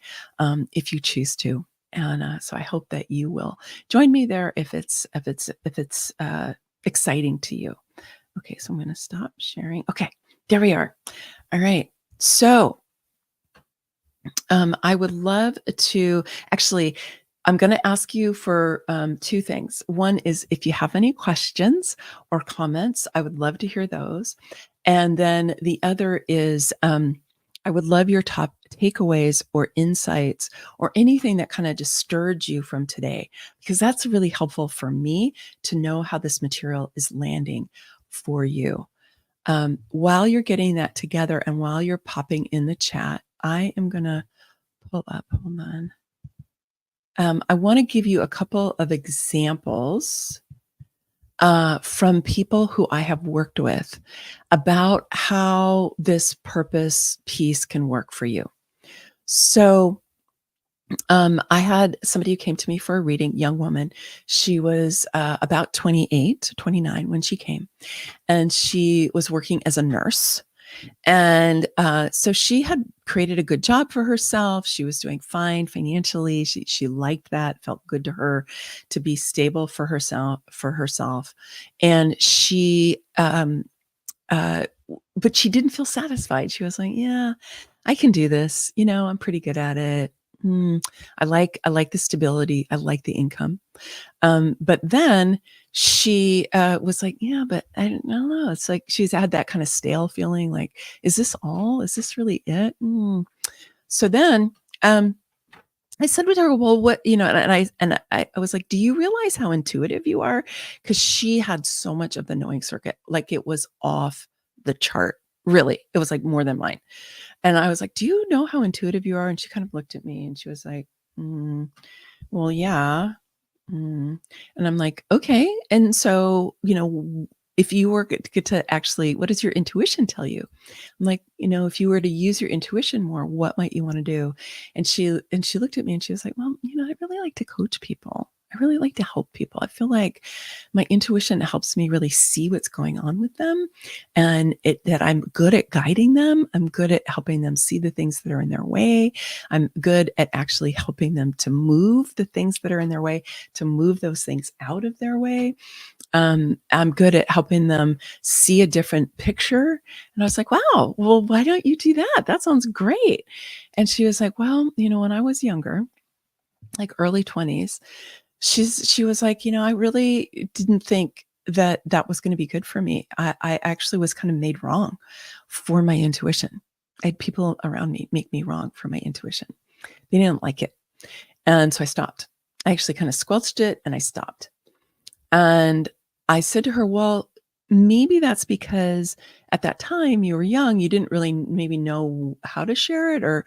if you choose to. And so I hope that you will join me there if it's exciting to you. Okay, so I'm going to stop sharing. Okay, there we are. All right. So I would love to actually, I'm going to ask you for two things. One is if you have any questions or comments, I would love to hear those. And then the other is I would love your top takeaways or insights or anything that kind of just stirred you from today, because that's really helpful for me to know how this material is landing for you. While you're getting that together and while you're popping in the chat, I am going to pull up, hold on. I want to give you a couple of examples from people who I have worked with about how this purpose piece can work for you. So, I had somebody who came to me for a reading, young woman. She was about 28, 29 when she came, and she was working as a nurse. And so she had created a good job for herself. She was doing fine financially. She liked that, felt good to her to be stable for herself. And she but she didn't feel satisfied. She was like, "Yeah, I can do this. I'm pretty good at it. Mm, I like the stability. I like the income." But then she was like, "Yeah, but I don't know." It's like she's had that kind of stale feeling. Like, is this all? Is this really it? So then um, I said with her, "Well, what?" And I was like, "Do you realize how intuitive you are?" Because she had so much of the knowing circuit, like it was off the chart. Really, it was like more than mine. And I was like, "Do you know how intuitive you are?" And she kind of looked at me and she was like, "Well, yeah." And I'm like, "Okay." And so, if you were get to actually, what does your intuition tell you? I'm like, if you were to use your intuition more, what might you want to do? And she looked at me and she was like, "Well, I really like to coach people. I really like to help people. I feel like my intuition helps me really see what's going on with them, and that I'm good at guiding them. I'm good at helping them see the things that are in their way. I'm good at actually helping them to move the things that are in their way, to move those things out of their way. I'm good at helping them see a different picture." And I was like, "Wow, well, why don't you do that? That sounds great." And she was like, "Well, when I was younger, like early 20s, she was like, I really didn't think that that was going to be good for me. I actually was kind of made wrong for my intuition. I had people around me make me wrong for my intuition. They didn't like it. And so I stopped. I actually kind of squelched it and I stopped. And I said to her, "Well, maybe that's because at that time you were young, you didn't really maybe know how to share it or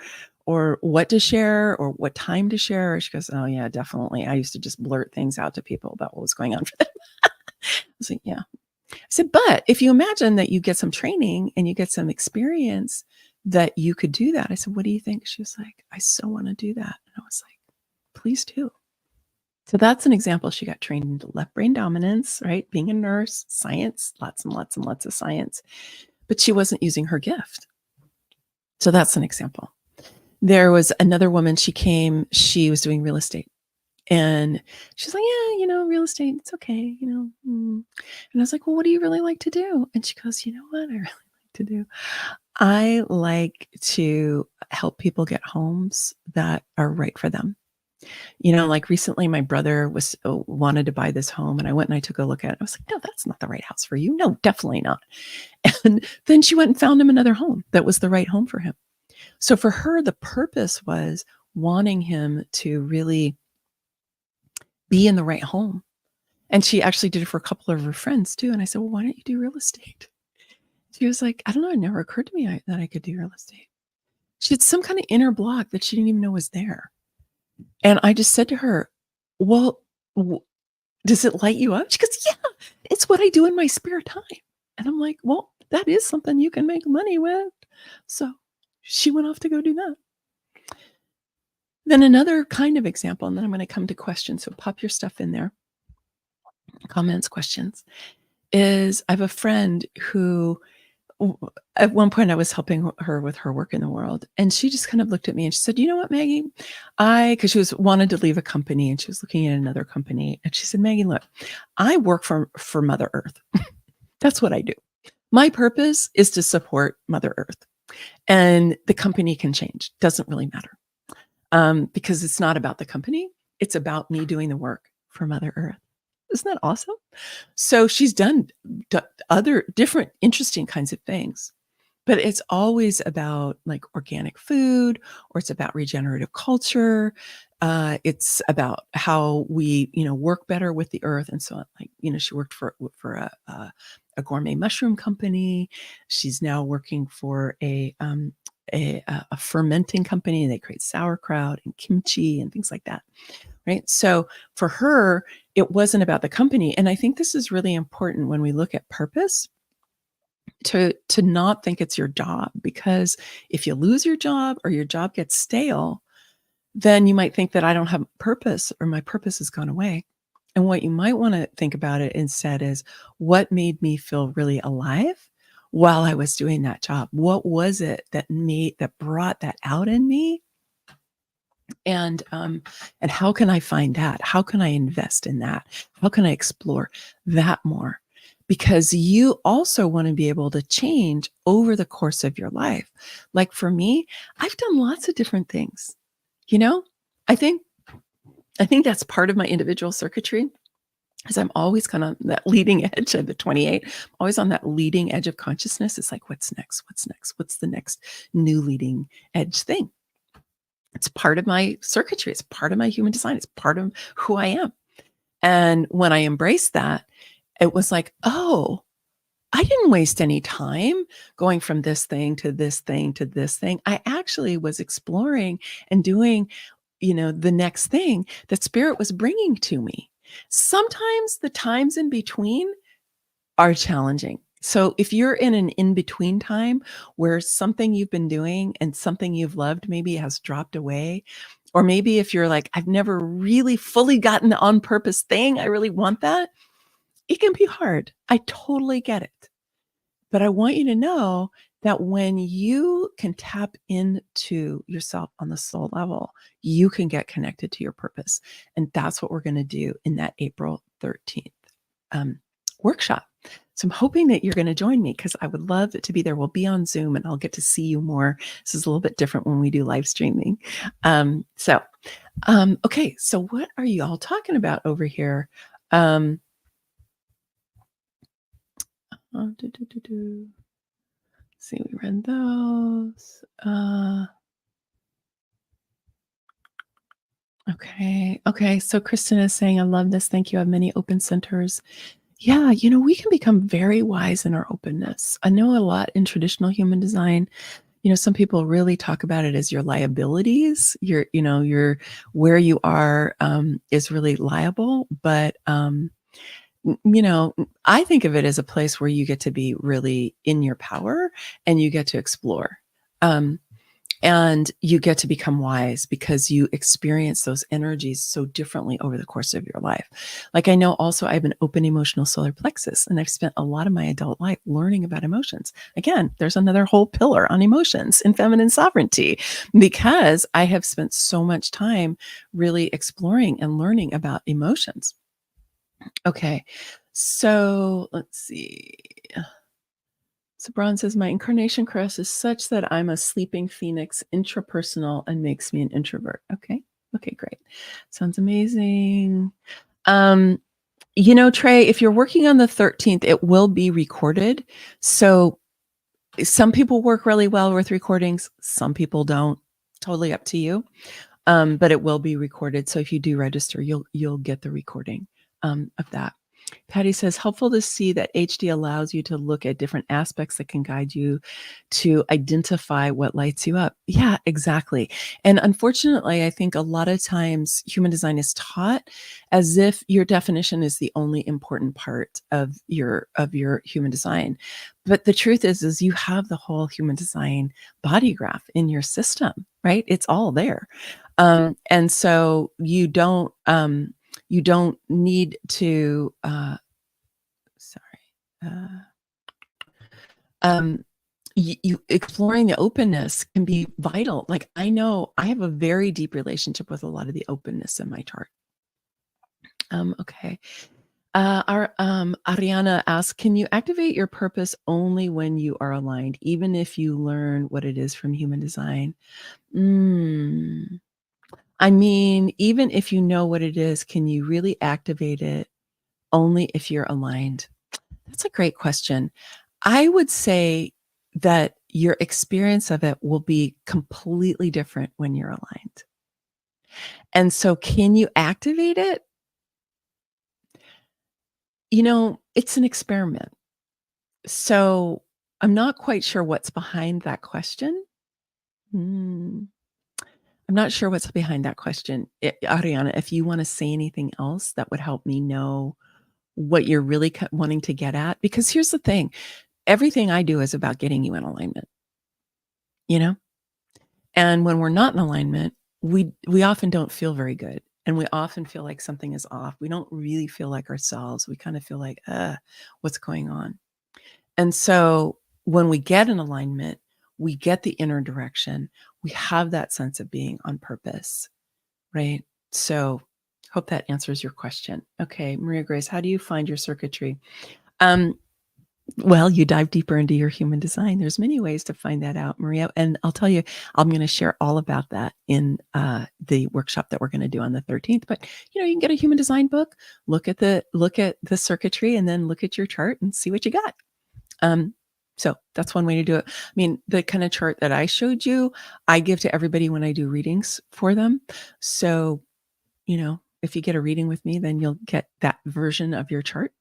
what to share or what time to share." She goes, "Oh yeah, definitely. I used to just blurt things out to people about what was going on for them." I was like, "Yeah." I said, "But if you imagine that you get some training and you get some experience that you could do that." I said, "What do you think?" She was like, "I so want to do that." And I was like, "Please do." So that's an example. She got trained into left brain dominance, right? Being a nurse, science, lots and lots and lots of science, but she wasn't using her gift. So that's an example. There was another woman, she came, she was doing real estate. And she's like, "Yeah, real estate, it's okay, And I was like, "Well, what do you really like to do?" And she goes, "You know what I really like to do? I like to help people get homes that are right for them." Like recently my brother wanted to buy this home and I went and I took a look at it. I was like, "No, that's not the right house for you. No, definitely not." And then she went and found him another home that was the right home for him. So for her, the purpose was wanting him to really be in the right home. And she actually did it for a couple of her friends too. And I said, "Well, why don't you do real estate?" She was like, "I don't know. It never occurred to me that I could do real estate." She had some kind of inner block that she didn't even know was there. And I just said to her, "Well, does it light you up?" She goes, "Yeah, it's what I do in my spare time." And I'm like, "Well, that is something you can make money with." So she went off to go do that. Then another kind of example, and then I'm going to come to questions. So pop your stuff in there, comments, questions. Is I have a friend who at one point I was helping her with her work in the world, and she just kind of looked at me and she said, "You know what, Maggie, because she was wanted to leave a company and she was looking at another company, and she said, "Maggie, look, I work for Mother Earth. That's what I do. My purpose is to support Mother Earth, and the company can change. Doesn't really matter, because it's not about the company. It's about me doing the work for Mother Earth." Isn't that awesome? So she's done other different interesting kinds of things, but it's always about like organic food, or it's about regenerative culture. It's about how we, work better with the earth and so on. Like, she worked for a gourmet mushroom company. She's now working for a fermenting company. They create sauerkraut and kimchi and things like that. right? So for her, it wasn't about the company. And I think this is really important when we look at purpose to not think it's your job, because if you lose your job or your job gets stale, then you might think that I don't have purpose or my purpose has gone away. And what you might want to think about it instead is, what made me feel really alive while I was doing that job? What was it that brought that out in me? And how can I find that? How can I invest in that? How can I explore that more? Because you also want to be able to change over the course of your life. Like for me, I've done lots of different things. You know, I think I think that's part of my individual circuitry, because I'm always kind of that leading edge of the 28, always on that leading edge of consciousness. It's like, what's next? What's next? What's the next new leading edge thing? It's part of my circuitry. It's part of my human design. It's part of who I am. And when I embraced that, it was like, oh, I didn't waste any time going from this thing to this thing to this thing. I actually was exploring and doing, the next thing that spirit was bringing to me. Sometimes the times in between are challenging. So if you're in an in-between time where something you've been doing and something you've loved maybe has dropped away, or maybe if you're like, I've never really fully gotten the on purpose thing, I really want that, it can be hard. I totally get it. But I want you to know that when you can tap into yourself on the soul level, you can get connected to your purpose. And that's what we're going to do in that April 13th workshop. So I'm hoping that you're going to join me, because I would love to be there. We'll be on Zoom and I'll get to see you more. This is a little bit different when we do live streaming. Okay. So what are you all talking about over here? See, we read those. Okay. So Kristen is saying, I love this. Thank you. I have many open centers. Yeah, we can become very wise in our openness. I know a lot in traditional human design. Some people really talk about it as your liabilities. Your where you are is really liable, but I think of it as a place where you get to be really in your power and you get to explore. And you get to become wise because you experience those energies so differently over the course of your life. Like I know also I have an open emotional solar plexus, and I've spent a lot of my adult life learning about emotions. Again, there's another whole pillar on emotions and feminine sovereignty, because I have spent so much time really exploring and learning about emotions. Okay, so let's see. So Braun says, my incarnation crest is such that I'm a sleeping phoenix, intrapersonal, and makes me an introvert. Okay, great. Sounds amazing. Trey, if you're working on the 13th, it will be recorded. So some people work really well with recordings. Some people don't. Totally up to you. But it will be recorded. So if you do register, you'll get the recording of that. Patty says, helpful to see that HD allows you to look at different aspects that can guide you to identify what lights you up. Yeah, exactly. And unfortunately, I think a lot of times human design is taught as if your definition is the only important part of your human design. But the truth is you have the whole human design body graph in your system, right? It's all there. And so you don't need to you exploring the openness can be vital. Like I know I have a very deep relationship with a lot of the openness in my chart. Okay. Our Ariana asks, can you activate your purpose only when you are aligned, even if you learn what it is from human design? I mean, even if you know what it is, can you really activate it only if you're aligned? That's a great question. I would say that your experience of it will be completely different when you're aligned. And so can you activate it? It's an experiment. So I'm not quite sure what's behind that question. I'm I'm not sure what's behind that question. Ariana, if you want to say anything else that would help me know what you're really wanting to get at, because here's the thing, everything I do is about getting you in alignment, you know? And when we're not in alignment, we often don't feel very good. And we often feel like something is off. We don't really feel like ourselves. We kind of feel like, what's going on? And so when we get in alignment, we get the inner direction. We have that sense of being on purpose, right? So hope that answers your question. Okay, Maria Grace, how do you find your circuitry? Well, you dive deeper into your human design. There's many ways to find that out, Maria. And I'll tell you, I'm going to share all about that in the workshop that we're going to do on the 13th. But you can get a human design book, look at the circuitry, and then look at your chart and see what you got. So that's one way to do it. I mean, the kind of chart that I showed you, I give to everybody when I do readings for them. So, if you get a reading with me, then you'll get that version of your chart.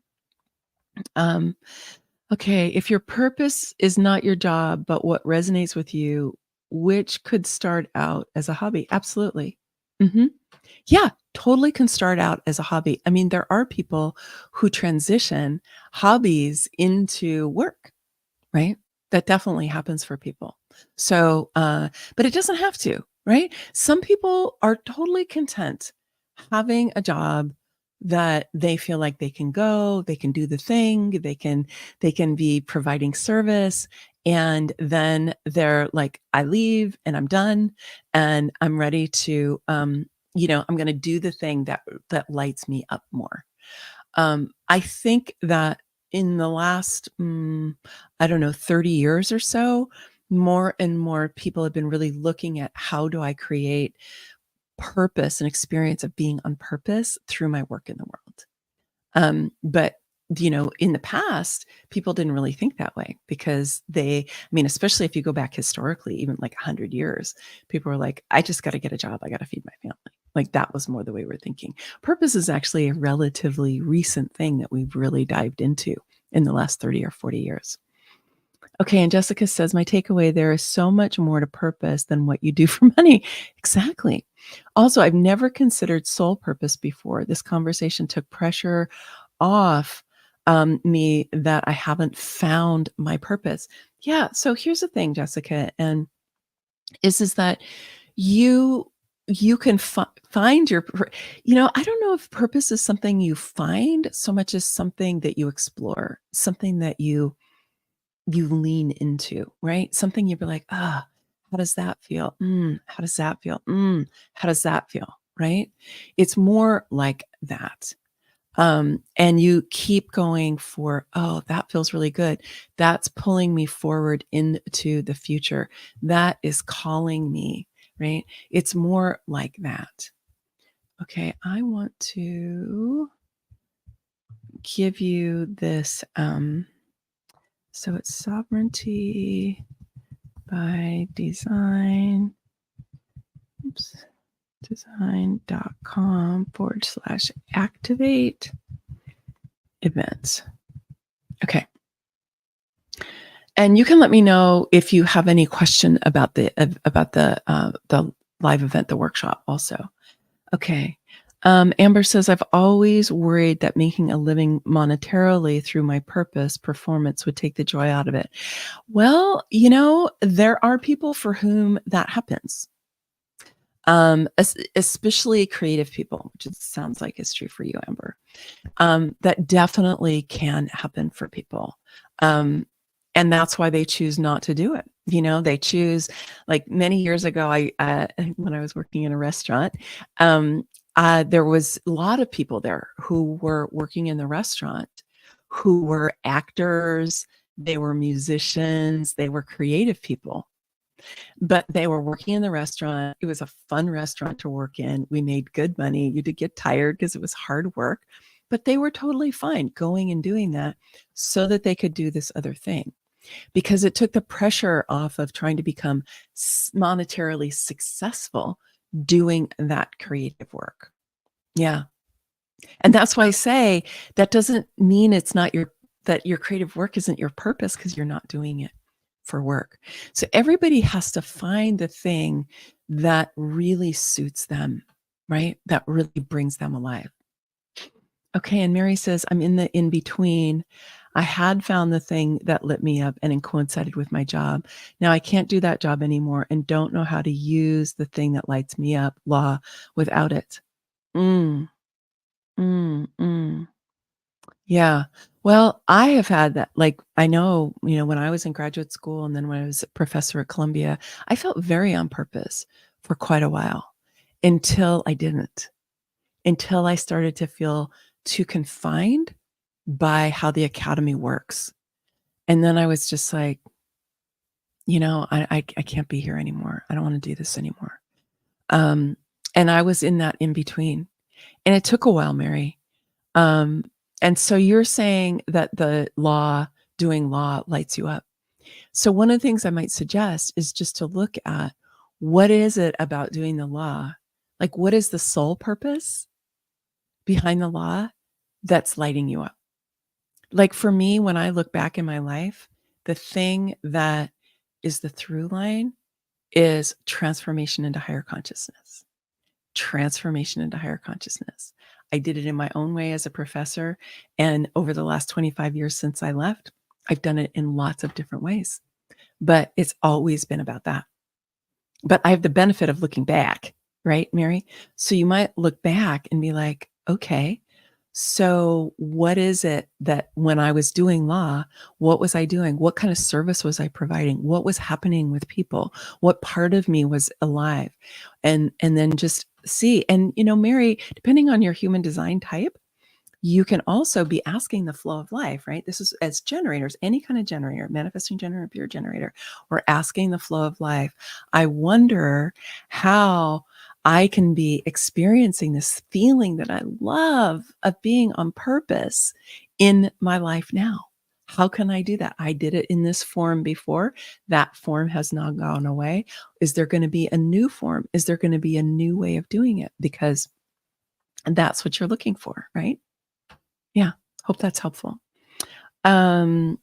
Okay, if your purpose is not your job, but what resonates with you, which could start out as a hobby? Absolutely. hmm Yeah, totally can start out as a hobby. I mean, there are people who transition hobbies into work, right? That definitely happens for people. So, but it doesn't have to, right? Some people are totally content having a job that they feel like they can go, they can do the thing, they can be providing service, and then they're like, I leave and I'm done and I'm ready to I'm going to do the thing that lights me up more. I think that in the last, I don't know, 30 years or so, more and more people have been really looking at how do I create purpose and experience of being on purpose through my work in the world. But in the past, people didn't really think that way because especially if you go back historically, even like 100 years, people were like, I just got to get a job. I got to feed my family. Like that was more the way we're thinking. Purpose is actually a relatively recent thing that we've really dived into in the last 30 or 40 years. Okay, and Jessica says, my takeaway, there is so much more to purpose than what you do for money. Exactly. Also, I've never considered soul purpose before. This conversation took pressure off me that I haven't found my purpose. Yeah, so here's the thing, Jessica, and is that you can find your I don't know if purpose is something you find so much as something that you explore, something that you lean into, right? Something you'd be like, how does that feel? How does that feel? How does that feel? Right? It's more like that. And you keep going for, oh, that feels really good. That's pulling me forward into the future. That is calling me, right? It's more like that. Okay, I want to give you this. So it's sovereignty by design. design.com/activate events. Okay. And you can let me know if you have any question about the live event, the workshop also. Okay. Amber says, I've always worried that making a living monetarily through my purpose performance would take the joy out of it. Well, there are people for whom that happens. Especially creative people, which it sounds like is true for you, Amber. That definitely can happen for people. And that's why they choose not to do it. They choose, like many years ago, when I was working in a restaurant, there was a lot of people there who were working in the restaurant, who were actors, they were musicians, they were creative people. But they were working in the restaurant. It was a fun restaurant to work in. We made good money. You did get tired because it was hard work, but they were totally fine going and doing that so that they could do this other thing, because it took the pressure off of trying to become monetarily successful doing that creative work. Yeah. And that's why I say that doesn't mean that your creative work isn't your purpose, because you're not doing it for work. So everybody has to find the thing that really suits them, right? That really brings them alive. Okay, and Mary says, I'm in the in between. I had found the thing that lit me up and it coincided with my job. Now I can't do that job anymore and don't know how to use the thing that lights me up, law, without it. Mm, mm. Yeah. Well, I have had that. Like, I know, when I was in graduate school and then when I was a professor at Columbia, I felt very on purpose for quite a while until I didn't, until I started to feel too confined by how the academy works. And then I was just like, I can't be here anymore. I don't want to do this anymore. Um, and I was in that in between. And it took a while, Mary. Um, and so you're saying that doing law lights you up. So one of the things I might suggest is just to look at what is it about doing the law? Like, what is the sole purpose behind the law that's lighting you up? Like for me, when I look back in my life, the thing that is the through line is transformation into higher consciousness. Transformation into higher consciousness. I did it in my own way as a professor. And over the last 25 years since I left, I've done it in lots of different ways. But it's always been about that. But I have the benefit of looking back, right, Mary? So you might look back and be like, okay, so what is it that when I was doing law, what was I doing? What kind of service was I providing? What was happening with people? What part of me was alive? And then just see. And Mary, depending on your human design type, you can also be asking the flow of life, right? This is as generators, any kind of generator, manifesting generator, pure generator, we're asking the flow of life. I wonder how I can be experiencing this feeling that I love of being on purpose in my life now. How can I do that? I did it in this form before. That form has not gone away. Is there going to be a new form? Is there going to be a new way of doing it? Because that's what you're looking for, right? Yeah, hope that's helpful. Um,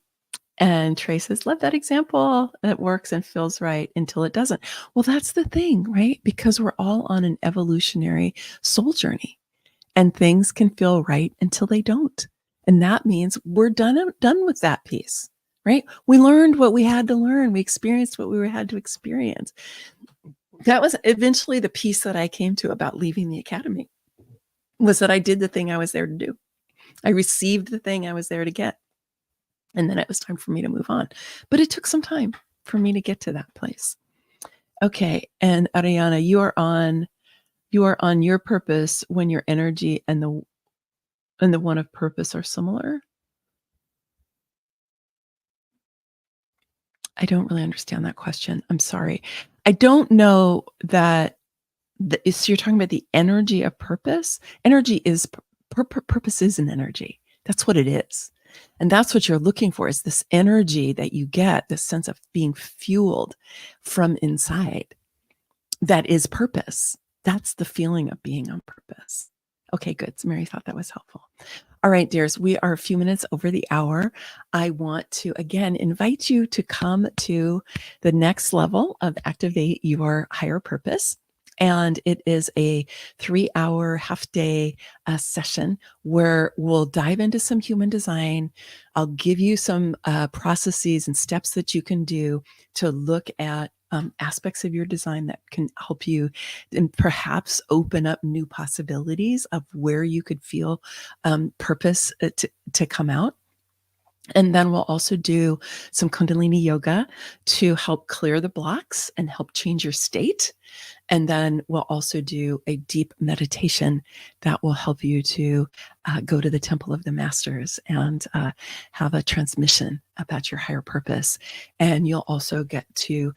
and Trey says, love that example. It works and feels right until it doesn't. Well, that's the thing, right? Because we're all on an evolutionary soul journey and things can feel right until they don't. And that means we're done with that piece, right? We learned what we had to learn. We experienced what we had to experience. That was eventually the piece that I came to about leaving the academy, was that I did the thing I was there to do. I received the thing I was there to get. And then it was time for me to move on. But it took some time for me to get to that place. Okay. And Ariana, you are on your purpose when your energy and the one of purpose are similar. I don't really understand that question. I'm sorry. I don't know that so you're talking about the energy of purpose. Energy is purpose is an energy. That's what it is. And that's what you're looking for, is this energy that you get, this sense of being fueled from inside. That is purpose. That's the feeling of being on purpose. Okay, good. So Mary thought that was helpful. All right, dears, we are a few minutes over the hour. I want to, again, invite you to come to the next level of Activate Your Higher Purpose. And it is a 3-hour half-day session where we'll dive into some human design. I'll give you some processes and steps that you can do to look at aspects of your design that can help you and perhaps open up new possibilities of where you could feel purpose to come out. And then we'll also do some Kundalini yoga to help clear the blocks and help change your state. And then we'll also do a deep meditation that will help you to go to the Temple of the Masters and have a transmission about your higher purpose. And you'll also get to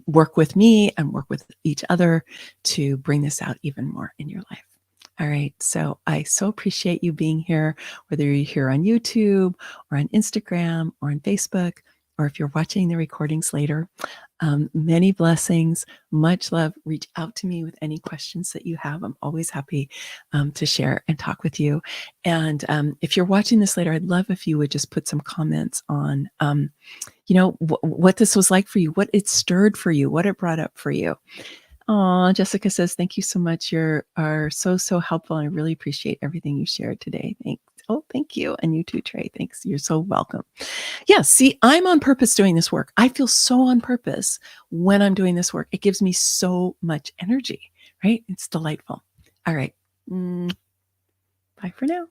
work with me and work with each other to bring this out even more in your life. All right. So I so appreciate you being here, whether you're here on YouTube or on Instagram or on Facebook, or if you're watching the recordings later. Many blessings, much love. Reach out to me with any questions that you have. I'm always happy to share and talk with you. And if you're watching this later, I'd love if you would just put some comments on, what this was like for you, what it stirred for you, what it brought up for you. Aw, Jessica says, thank you so much. You are so, so helpful. I really appreciate everything you shared today. Thanks. Oh, thank you. And you too, Trey. Thanks. You're so welcome. Yeah, see, I'm on purpose doing this work. I feel so on purpose when I'm doing this work. It gives me so much energy, right? It's delightful. All right. Bye for now.